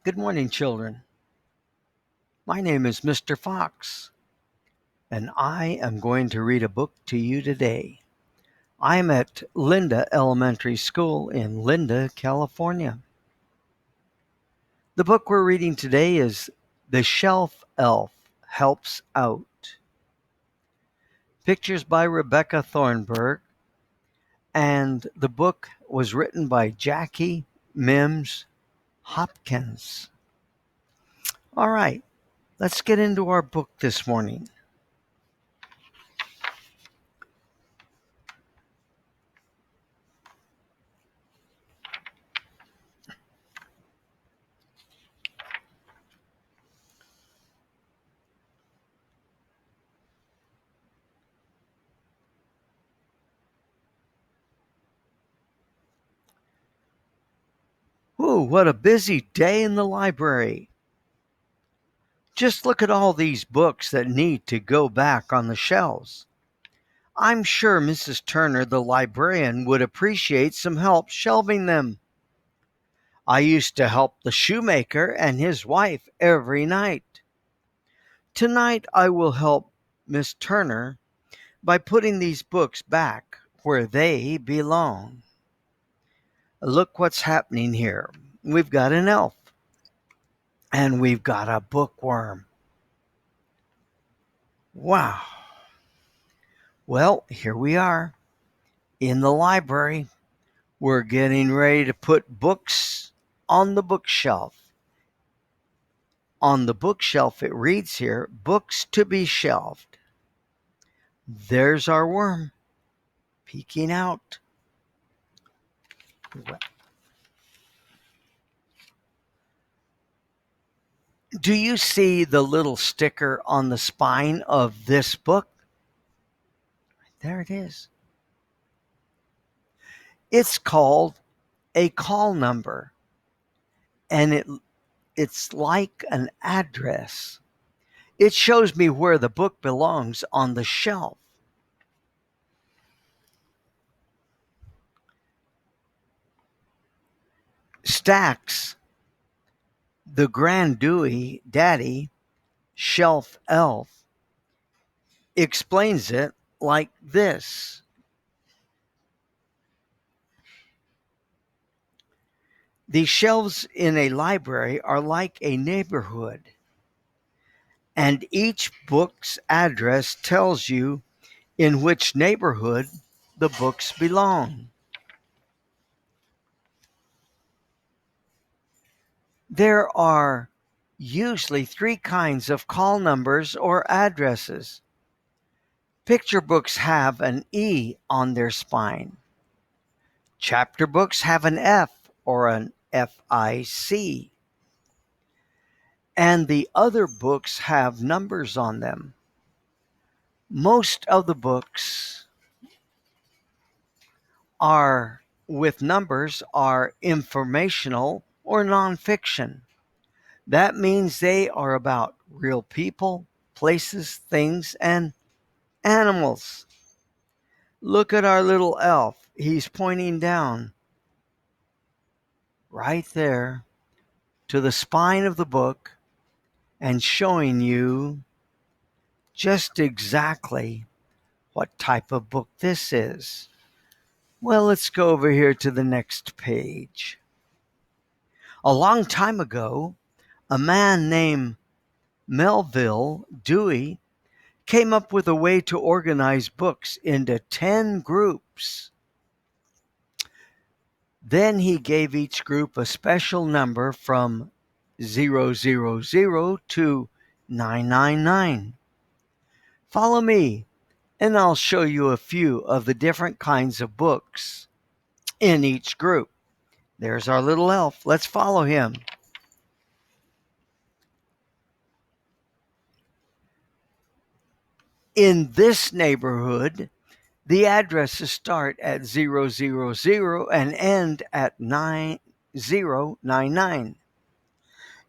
Good morning, children. My name is Mr. Fox, and I am going to read a book to you today. I'm at Linda Elementary School in Linda, California. The book we're reading today is The Shelf Elf Helps Out. Pictures by Rebecca Thornburg, and the book was written by Jackie Mims Hopkins. All right, let's get into our book this morning. Ooh, what a busy day in the library. Just look at all these books that need to go back on the shelves. I'm sure Mrs. Turner, the librarian, would appreciate some help shelving them. I used to help the shoemaker and his wife every night. Tonight I will help Miss Turner by putting these books back where they belong. Look what's happening here. We've got an elf, and we've got a bookworm. Wow. Well, here we are in the library. We're getting ready to put books on the bookshelf. On the bookshelf, it reads here, books to be shelved. There's our worm peeking out. Do you see the little sticker on the spine of this book? There it is. It's called a call number, and it's like an address. It shows me where the book belongs on the shelf. Stacks, the granddaddy shelf elf, explains it like this. The shelves in a library are like a neighborhood, and each book's address tells you in which neighborhood the books belong. There are usually three kinds of call numbers or addresses. Picture books have an E on their spine. Chapter books have an F or an FIC. And the other books have numbers on them. Most of the books are with numbers are informational or nonfiction. That means they are about real people, places, things, and animals. Look at our little elf. He's pointing down right there to the spine of the book and showing you just exactly what type of book this is. Well, let's go over here to the next page. A long time ago, a man named Melville Dewey came up with a way to organize books into 10 groups. Then he gave each group a special number from 000 to 999. Follow me, and I'll show you a few of the different kinds of books in each group. There's our little elf. Let's follow him. In this neighborhood, the addresses start at 000 and end at 9099.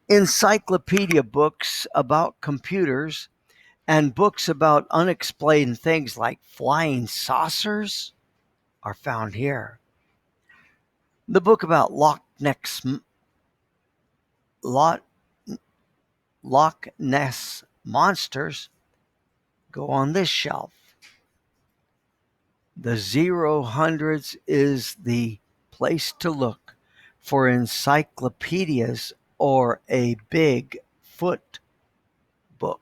Encyclopedia books about computers and books about unexplained things like flying saucers are found here. The book about Loch Ness Lot, Loch Ness monsters go on this shelf. The 0 hundreds is the place to look for encyclopedias or a big foot book.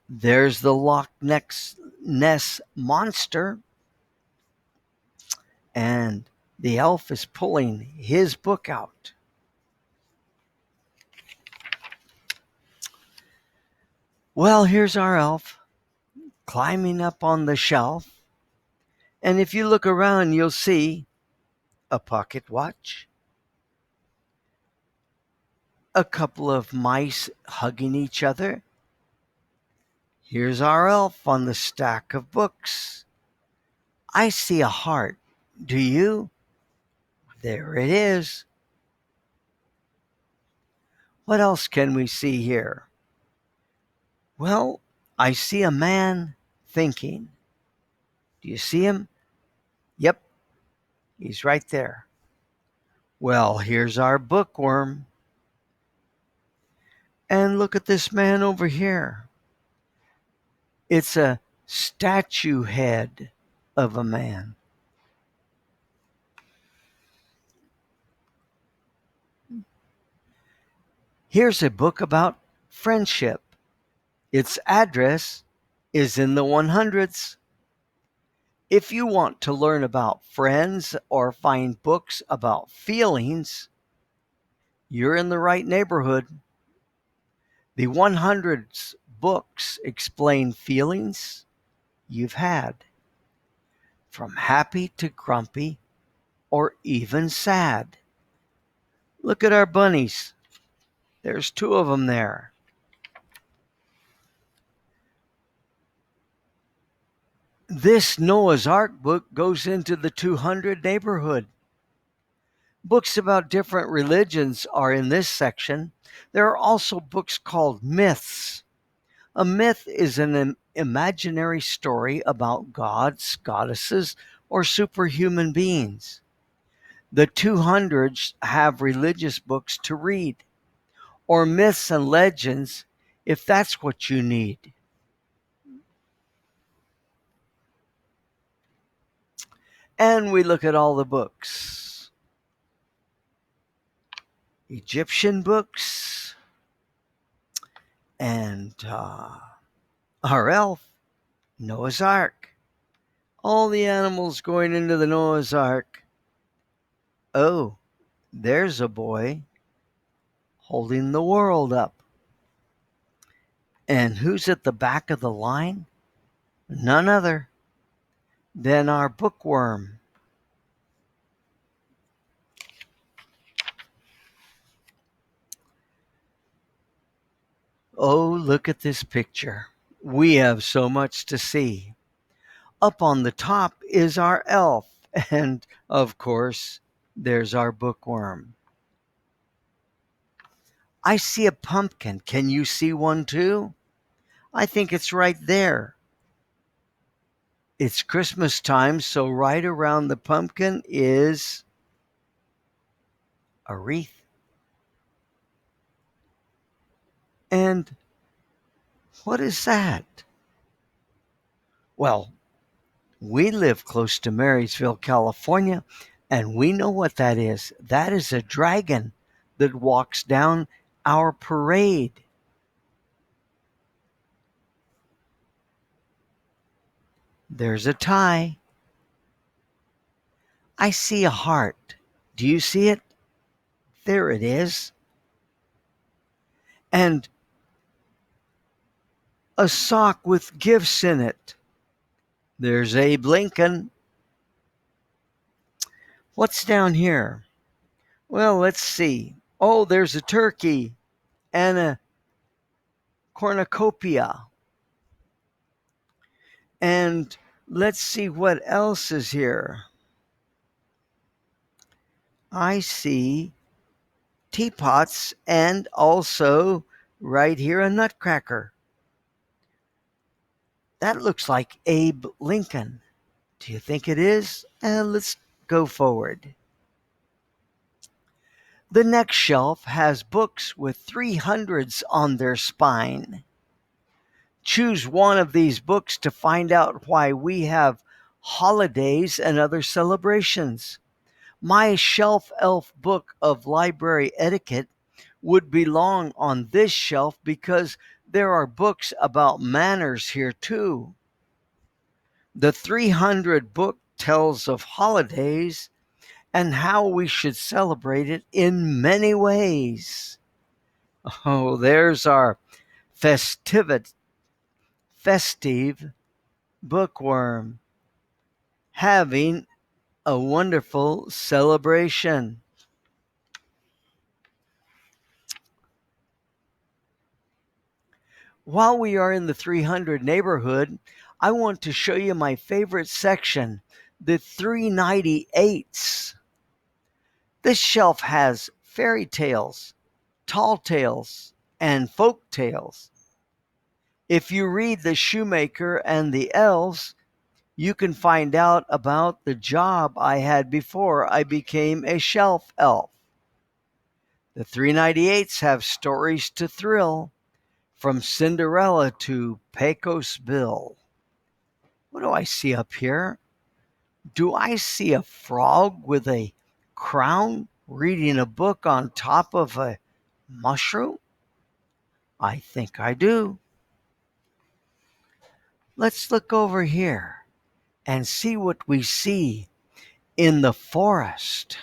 There's the Loch Ness monster, and the elf is pulling his book out. Well, here's our elf climbing up on the shelf, and if you look around, you'll see a pocket watch, a couple of mice hugging each other. Here's our elf on the stack of books. I see a heart. Do you? There it is. What else can we see here? Well, I see a man thinking. Do you see him? Yep, he's right there. Well, here's our bookworm. And look at this man over here. It's a statue head of a man. Here's a book about friendship. Its address is in the 100s. If you want to learn about friends or find books about feelings, you're in the right neighborhood. The 100s books explain feelings you've had, from happy to grumpy or even sad. Look at our bunnies. There's 2 of them there. This Noah's Ark book goes into the 200 neighborhood. Books about different religions are in this section. There are also books called myths. A myth is an imaginary story about gods, goddesses, or superhuman beings. The 200s have religious books to read, or myths and legends if that's what you need. And we look at all the books. Egyptian books, and our elf, Noah's Ark. All the animals going into the Noah's Ark. Oh, there's a boy holding the world up. And who's at the back of the line? None other than our bookworm. Oh, look at this picture. We have so much to see. Up on the top is our elf, and of course, there's our bookworm. I see a pumpkin. Can you see one too? I think it's right there. It's Christmas time, so right around the pumpkin is a wreath. And what is that? Well, we live close to Marysville, California, and we know what that is. That is a dragon that walks down our parade. There's a tie. I see a heart. Do you see it? There it is. And a sock with gifts in it. There's Abe Lincoln. What's down here? Well, let's see. Oh, there's a turkey and a cornucopia. And let's see what else is here. I see teapots and also right here a nutcracker. That looks like Abe Lincoln. Do you think it is? Let's go forward. The next shelf has books with 300s on their spine. Choose one of these books to find out why we have holidays and other celebrations. My shelf elf book of library etiquette would belong on this shelf because there are books about manners here too. The 300 book tells of holidays and how we should celebrate it in many ways. Oh, there's our festive bookworm having a wonderful celebration. While we are in the 300 neighborhood, I want to show you my favorite section, the 398s. This shelf has fairy tales, tall tales, and folk tales. If you read The Shoemaker and the Elves, you can find out about the job I had before I became a shelf elf. The 398s have stories to thrill, from Cinderella to Pecos Bill. What do I see up here? Do I see a frog with a crown reading a book on top of a mushroom? I think I do. Let's look over here and see what we see in the forest.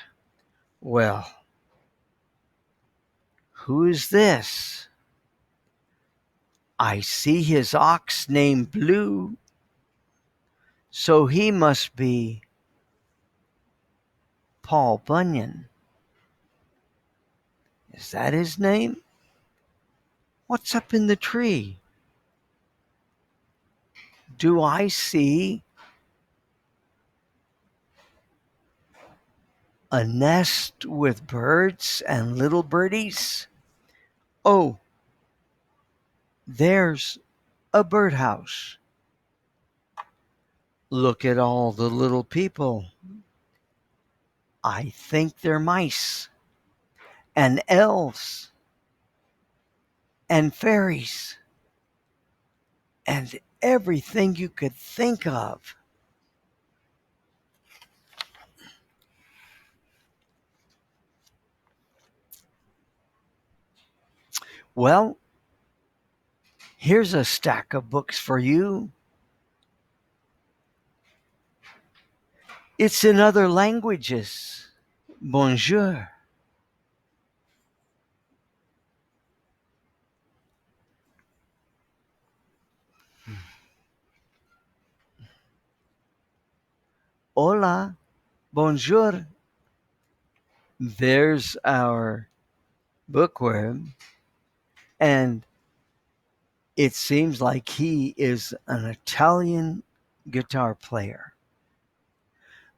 Well, who is this? I see his ox named Blue, so he must be Paul Bunyan. Is that his name? What's up in the tree? Do I see a nest with birds and little birdies? Oh, there's a birdhouse. Look at all the little people. I think they're mice and elves and fairies and everything you could think of. Well, here's a stack of books for you. It's in other languages. Bonjour. Hola. Bonjour. There's our bookworm. And it seems like he is an Italian guitar player.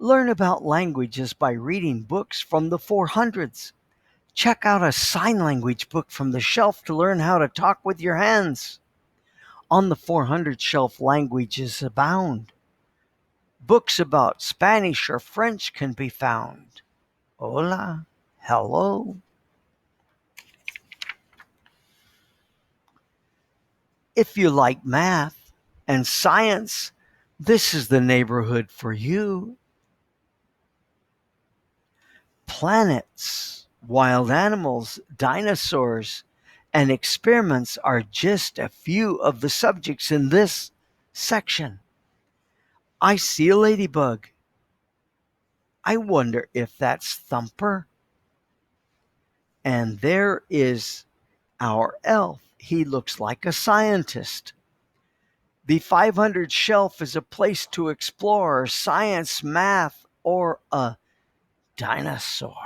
Learn about languages by reading books from the 400s. Check out a sign language book from the shelf to learn how to talk with your hands. On the 400 shelf, languages abound. Books about Spanish or French can be found. Hola, hello. If you like math and science, this is the neighborhood for you. Planets, wild animals, dinosaurs, and experiments are just a few of the subjects in this section. I see a ladybug. I wonder if that's Thumper. And there is our elf. He looks like a scientist. The 500 shelf is a place to explore science, math, or a dinosaur.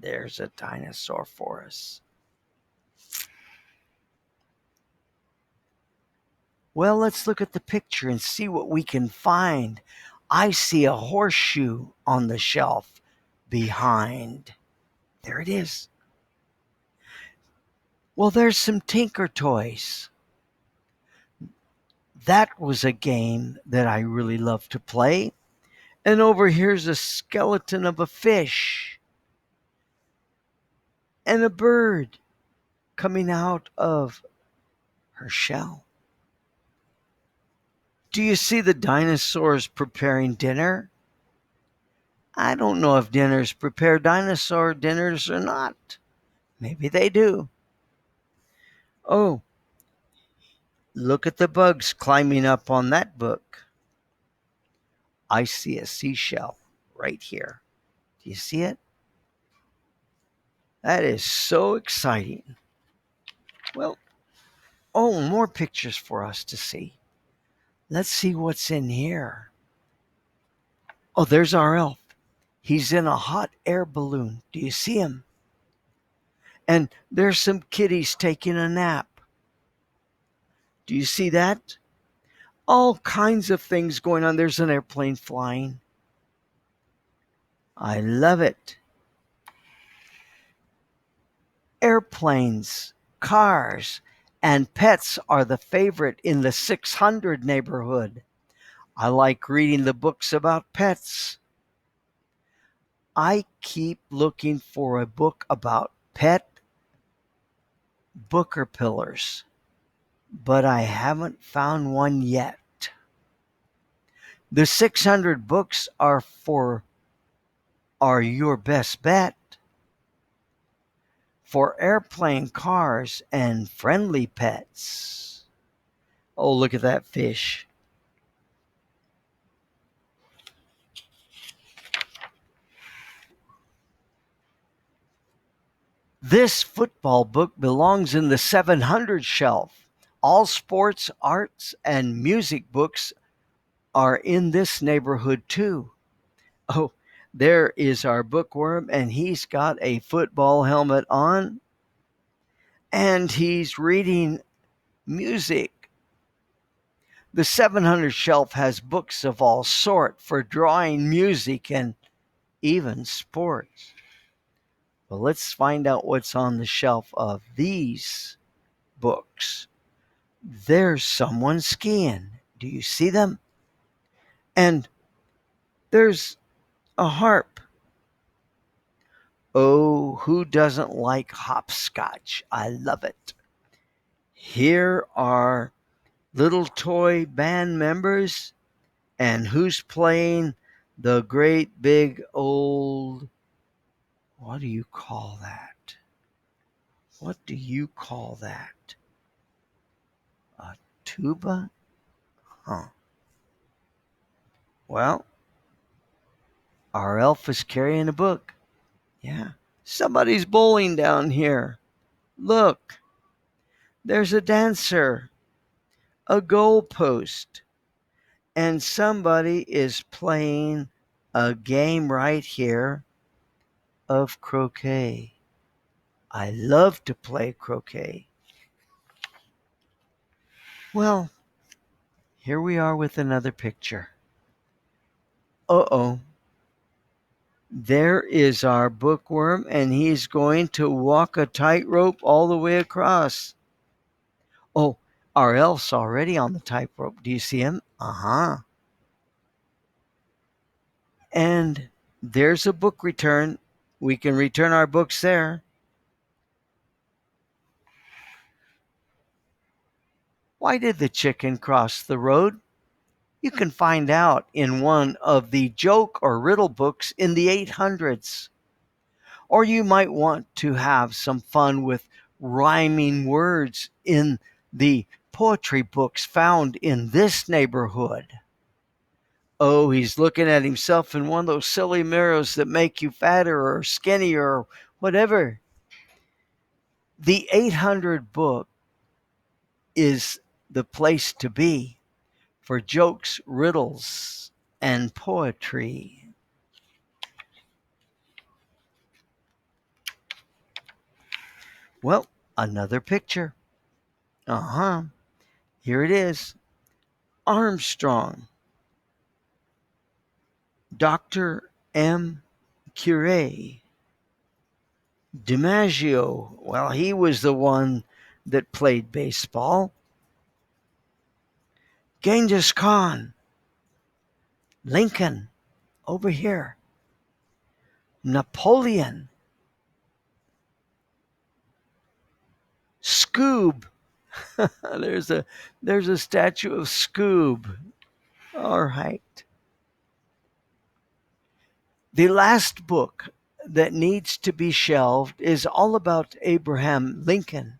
There's a dinosaur for us. Well, let's look at the picture and see what we can find. I see a horseshoe on the shelf behind. There it is. Well, there's some Tinker Toys. That was a game that I really love to play. And over here's a skeleton of a fish. and a bird coming out of her shell. Do you see the dinosaurs preparing dinner? I don't know if dinners prepare dinosaur dinners or not. Maybe they do. Oh, look at the bugs climbing up on that book. I see a seashell right here. Do you see it? That is so exciting. Well, oh, more pictures for us to see. Let's see what's in here. Oh, there's our elf. He's in a hot air balloon. Do you see him? And there's some kitties taking a nap. Do you see that? All kinds of things going on. There's an airplane flying. I love it. Airplanes, cars, and pets are the favorite in the 600 neighborhood. I like reading the books about pets. I keep looking for a book about pet booker pillars, but I haven't found one yet. The 600 books are your best bet for airplane, cars, and friendly pets. Oh, look at that fish. This football book belongs in the 700 shelf. All sports, arts, and music books are in this neighborhood too. Oh, there is our bookworm, and he's got a football helmet on, and he's reading music. The 700 shelf has books of all sort for drawing, music, and even sports. Well, let's find out what's on the shelf of these books. There's someone skiing. Do you see them? And there's a harp. Oh, who doesn't like hopscotch? I love it. Here are little toy band members, and who's playing the great big old, what do you call that? What do you call that? A tuba? Huh. Well, our elf is carrying a book. Yeah. Somebody's bowling down here. Look, there's a dancer, a goalpost, and somebody is playing a game right here of croquet. I love to play croquet. Well, here we are with another picture. Uh-oh. There is our bookworm, and he's going to walk a tightrope all the way across. Oh, our elf's already on the tightrope. Do you see him? Uh-huh. And there's a book return. We can return our books there. Why did the chicken cross the road? You can find out in one of the joke or riddle books in the 800s. Or you might want to have some fun with rhyming words in the poetry books found in this neighborhood. Oh, he's looking at himself in one of those silly mirrors that make you fatter or skinnier or whatever. The 800 book is the place to be for jokes, riddles, and poetry. Well, another picture. Uh-huh. Here it is. Armstrong. Dr. M. Curie. DiMaggio. Well, he was the one that played baseball. Genghis Khan. Lincoln. Over here. Napoleon. Scoob. there's a statue of Scoob. All right. The last book that needs to be shelved is all about Abraham Lincoln.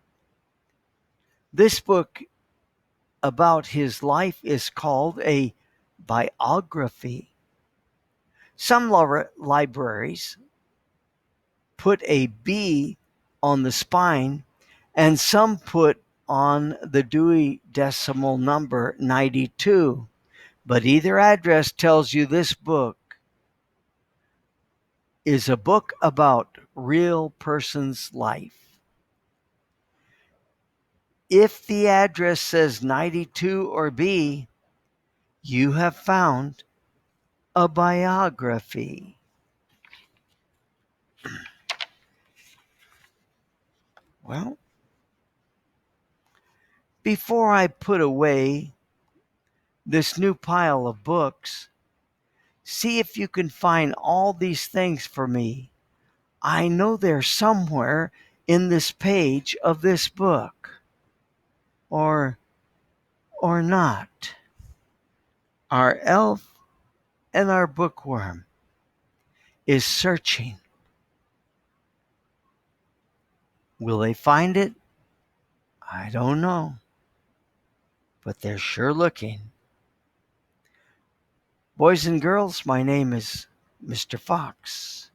This book about his life is called a biography. Some libraries put a B on the spine, and some put on the Dewey Decimal number 92. But either address tells you this book is a book about real person's life. If the address says 92 or B, you have found a biography. Well, before I put away this new pile of books, see if you can find all these things for me. I know they're somewhere in this page of this book. Or not. Our elf and our bookworm is searching. Will they find it? I don't know. But they're sure looking. Boys and girls, my name is Mr. Fox,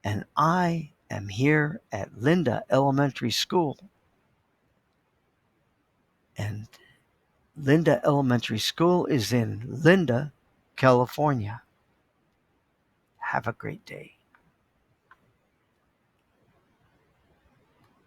and I am here at Linda Elementary School. And Linda Elementary School is in Linda, California. Have a great day.